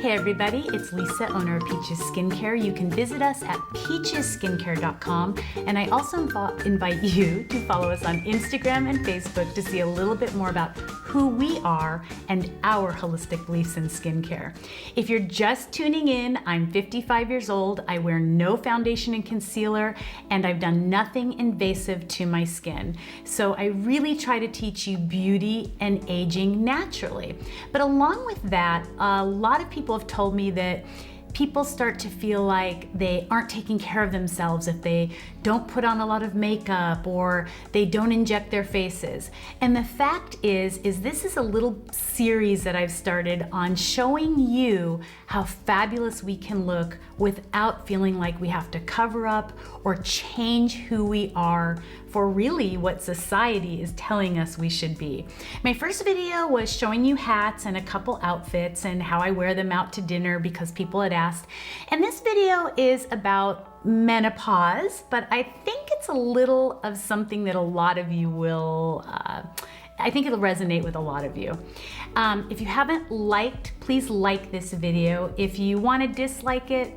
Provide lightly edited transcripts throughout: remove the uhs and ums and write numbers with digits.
Hey everybody, it's Lisa, owner of Peaches Skincare. You can visit us at peachesskincare.com, and I also invite you to follow us on Instagram and Facebook to see a little bit more about who we are and our holistic beliefs in skincare. If you're just tuning in, I'm 55 years old, I wear no foundation and concealer, and I've done nothing invasive to my skin. So I really try to teach you beauty and aging naturally. But along with that, a lot of people have told me that people start to feel like they aren't taking care of themselves if they don't put on a lot of makeup or they don't inject their faces. And the fact is this is a little series that I've started on showing you how fabulous we can look without feeling like we have to cover up or change who we are for really what society is telling us we should be. My first video was showing you hats and a couple outfits and how I wear them out to dinner because people had asked. And this video is about menopause, but I think it's a little of something that a lot of you will, I think it'll resonate with a lot of you. If you haven't liked, please like this video. If you want to dislike it,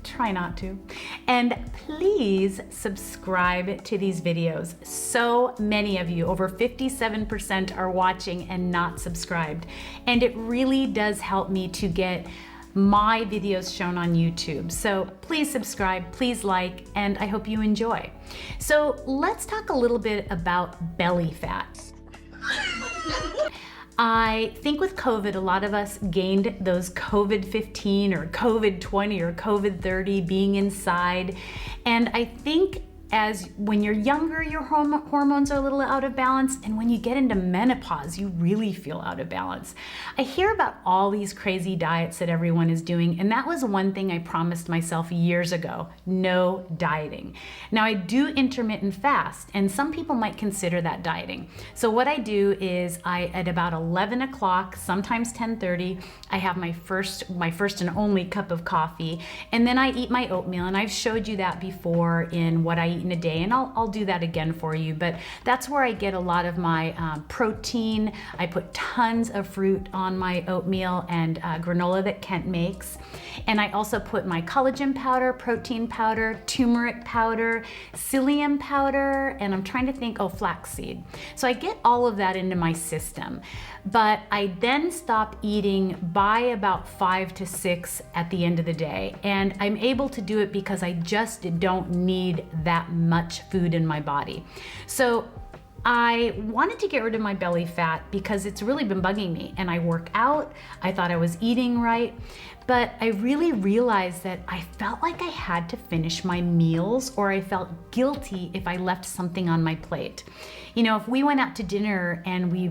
try not to. And please subscribe to these videos. So many of you, over 57% are watching and not subscribed. And it really does help me to get my videos shown on YouTube. So please subscribe, please like, and I hope you enjoy. So let's talk a little bit about belly fat. I think with COVID, a lot of us gained those COVID-15 or COVID-20 or COVID-30 being inside. And I think when you're younger, your hormones are a little out of balance, and when you get into menopause, you really feel out of balance. I hear about all these crazy diets that everyone is doing, and that was one thing I promised myself years ago: no dieting. Now I do intermittent fast, and some people might consider that dieting. So what I do is at about 11 o'clock, sometimes 10:30, I have my first and only cup of coffee, and then I eat my oatmeal, and I've showed you that before in what I eat in a day, and I'll do that again for you, but that's where I get a lot of my protein. I put tons of fruit on my oatmeal and granola that Kent makes, and I also put my collagen powder, protein powder, turmeric powder, psyllium powder, and I'm trying to think, flaxseed. So I get all of that into my system, but I then stop eating by about 5 to 6 at the end of the day, and I'm able to do it because I just don't need that much food in my body. So I wanted to get rid of my belly fat because it's really been bugging me, and I work out. I thought I was eating right, but I really realized that I felt like I had to finish my meals, or I felt guilty if I left something on my plate. You know, if we went out to dinner and we,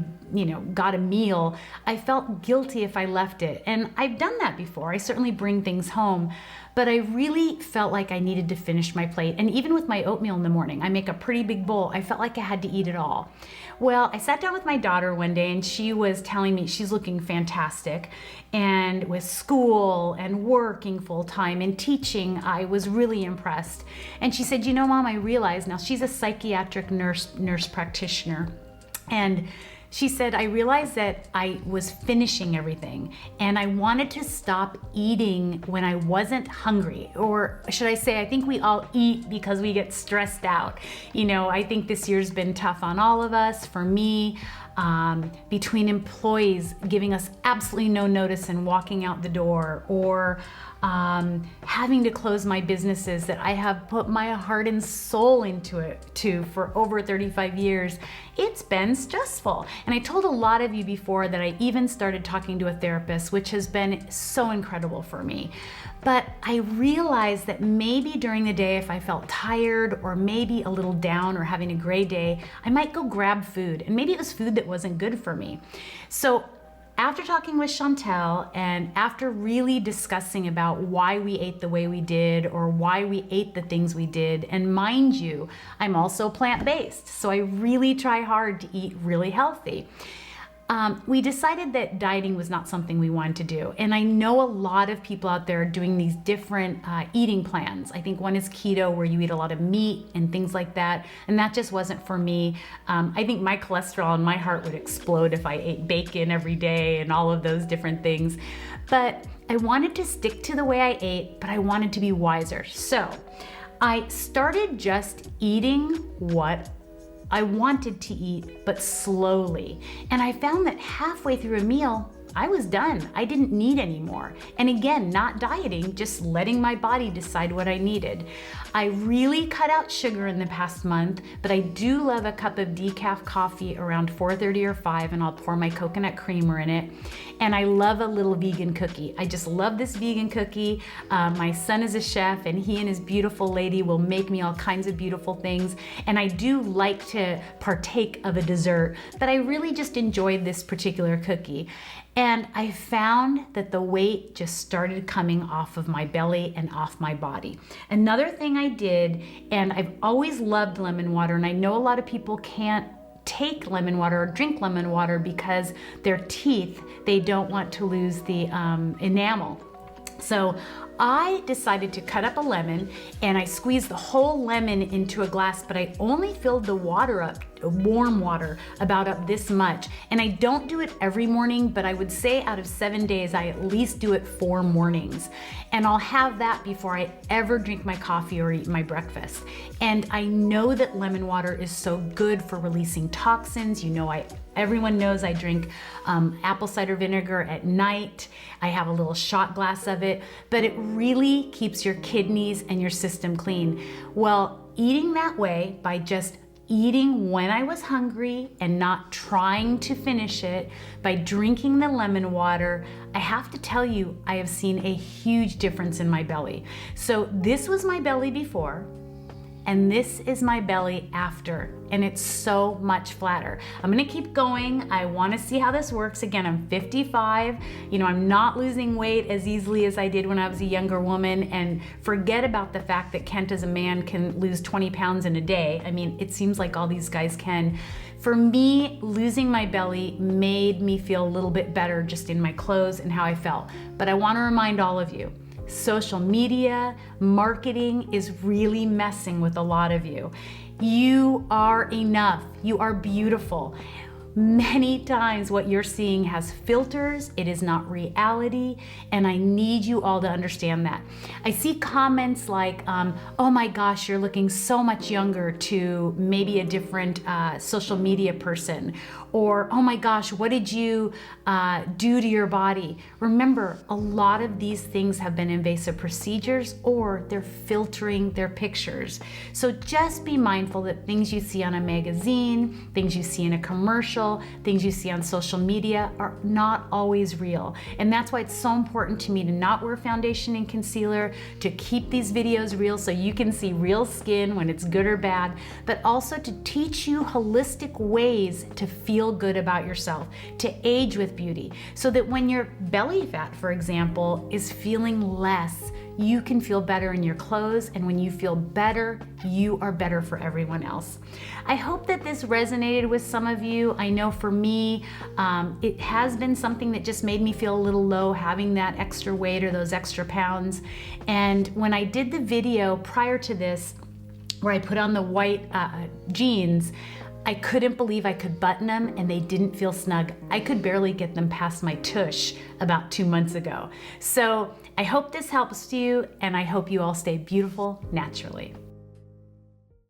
got a meal, I felt guilty if I left it. And I've done that before. I certainly bring things home, but I really felt like I needed to finish my plate. And even with my oatmeal in the morning, I make a pretty big bowl. I felt like I had to eat it all. Well, I sat down with my daughter one day, and she was telling me she's looking fantastic. And with school and working full time and teaching, I was really impressed. And she said, Mom, I realized now, she's a psychiatric nurse practitioner. And she said, I realized that I was finishing everything, and I wanted to stop eating when I wasn't hungry. Or should I say, I think we all eat because we get stressed out. I think this year's been tough on all of us. For me, between employees giving us absolutely no notice and walking out the door, or having to close my businesses that I have put my heart and soul into for over 35 years, it's been stressful. And I told a lot of you before that I even started talking to a therapist, which has been so incredible for me. But I realized that maybe during the day, if I felt tired or maybe a little down or having a gray day, I might go grab food, and maybe it was food that wasn't good for me. So after talking with Chantel and after really discussing about why we ate the way we did, or why we ate the things we did, and mind you, I'm also plant-based, so I really try hard to eat really healthy. we decided that dieting was not something we wanted to do. And I know a lot of people out there are doing these different eating plans. I think one is keto, where you eat a lot of meat and things like that. And that just wasn't for me. I think my cholesterol and my heart would explode if I ate bacon every day and all of those different things. But I wanted to stick to the way I ate, but I wanted to be wiser. So I started just eating what I wanted to eat, but slowly. And I found that halfway through a meal, I was done. I didn't need any more. And again, not dieting, just letting my body decide what I needed. I really cut out sugar in the past month, but I do love a cup of decaf coffee around 4:30 or 5, and I'll pour my coconut creamer in it. And I love a little vegan cookie. I just love this vegan cookie. My son is a chef, and he and his beautiful lady will make me all kinds of beautiful things. And I do like to partake of a dessert, but I really just enjoyed this particular cookie. And I found that the weight just started coming off of my belly and off my body. Another thing I did, and I've always loved lemon water, and I know a lot of people can't take lemon water or drink lemon water because their teeth, they don't want to lose the enamel. So I decided to cut up a lemon, and I squeezed the whole lemon into a glass, but I only filled the water up, warm water, about up this much. And I don't do it every morning, but I would say out of 7 days, I at least do it 4 mornings. And I'll have that before I ever drink my coffee or eat my breakfast. And I know that lemon water is so good for releasing toxins. You know, everyone knows I drink apple cider vinegar at night. I have a little shot glass of it, but it really keeps your kidneys and your system clean. Well, eating that way, by just eating when I was hungry and not trying to finish it, by drinking the lemon water, I have to tell you, I have seen a huge difference in my belly. So this was my belly before, and this is my belly after, and it's so much flatter. I'm gonna keep going. I wanna see how this works. Again, I'm 55. You know, I'm not losing weight as easily as I did when I was a younger woman, and forget about the fact that Kent as a man can lose 20 pounds in a day. I mean, it seems like all these guys can. For me, losing my belly made me feel a little bit better just in my clothes and how I felt. But I wanna remind all of you, social media, marketing is really messing with a lot of you. You are enough. You are beautiful. Many times what you're seeing has filters. It is not reality, and I need you all to understand that. I see comments like, oh my gosh, you're looking so much younger, to maybe a different social media person, or oh my gosh, what did you do to your body? Remember, a lot of these things have been invasive procedures, or they're filtering their pictures. So just be mindful that things you see on a magazine, things you see in a commercial, things you see on social media are not always real. And that's why it's so important to me to not wear foundation and concealer, to keep these videos real so you can see real skin when it's good or bad, but also to teach you holistic ways to feel good about yourself, to age with beauty, so that when your belly fat, for example, is feeling less, you can feel better in your clothes, and when you feel better, you are better for everyone else. I hope that this resonated with some of you. I know for me, it has been something that just made me feel a little low, having that extra weight or those extra pounds. And when I did the video prior to this, where I put on the white jeans, I couldn't believe I could button them and they didn't feel snug. I could barely get them past my tush about 2 months ago. So I hope this helps you, and I hope you all stay beautiful naturally.